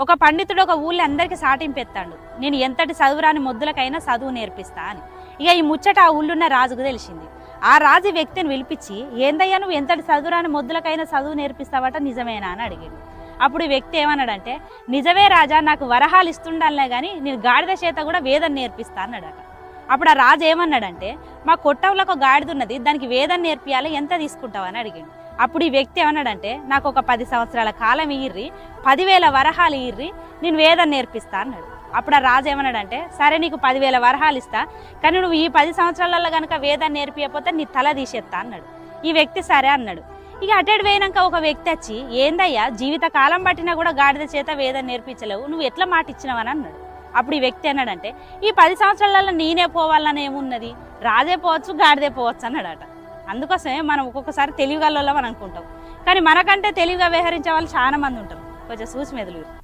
ఒక పండితుడు ఒక ఊళ్ళో అందరికీ సాటింపెత్తాడు, నేను ఎంతటి చదువురాని మొద్దులకైనా చదువు నేర్పిస్తా అని. ఇక ఈ ముచ్చట ఆ ఊళ్ళున్న రాజుకు తెలిసింది. ఆ రాజు వ్యక్తిని పిలిపించి, ఏందయ్యా నువ్వు ఎంతటి చదువురాని మొద్దులకైనా చదువు నేర్పిస్తావట, నిజమేనా అని అడిగాడు. అప్పుడు ఈ వ్యక్తి ఏమన్నాడంటే, నిజమే రాజా, నాకు వరహాలు ఇస్తుండాలనే కానీ నేను గాడిద చేత కూడా వేదం నేర్పిస్తా అన్నాడట. అప్పుడు ఆ రాజు ఏమన్నాడంటే, మా కొట్టంలో ఒక గాడిద ఉన్నది, దానికి వేదం నేర్పియాలి, ఎంత తీసుకుంటావు అని అడిగాడు. అప్పుడు ఈ వ్యక్తి ఏమన్నాడంటే, నాకు ఒక 10 సంవత్సరాల కాలం ఇయ్యిర్రి, 10,000 వరహాలు ఇయ్యిర్రి, నేను వేదం నేర్పిస్తా అన్నాడు. అప్పుడు ఆ రాజు ఏమన్నాడంటే, సరే నీకు 10,000 వరహాలు ఇస్తా, కానీ నువ్వు ఈ 10 సంవత్సరాలలో కనుక వేదం నేర్పియకపోతే నీ తల తీసేస్తా అన్నాడు. ఈ వ్యక్తి సరే అన్నాడు. ఇక అటెడ్ పోయినాక ఒక వ్యక్తి వచ్చి, ఏందయ్యా జీవిత కాలం పట్టినా కూడా గాడిద చేత వేదం నేర్పించలేవు, నువ్వు ఎట్లా మాట ఇచ్చినావని అన్నాడు. అప్పుడు ఈ వ్యక్తి అన్నాడంటే, ఈ 10 సంవత్సరాలలో నేనే పోవాలని ఏమున్నది, రాజే పోవచ్చు గాడిదే పోవచ్చు అన్నాడట. అందుకోసమే మనం ఒక్కొక్కసారి తెలివిగల వాళ్ళం అని అనుకుంటాం, కానీ మనకంటే తెలివిగా వ్యవహరించే వాళ్ళు చాలా మంది ఉంటారు. కొంచెం చూసి మెదులు.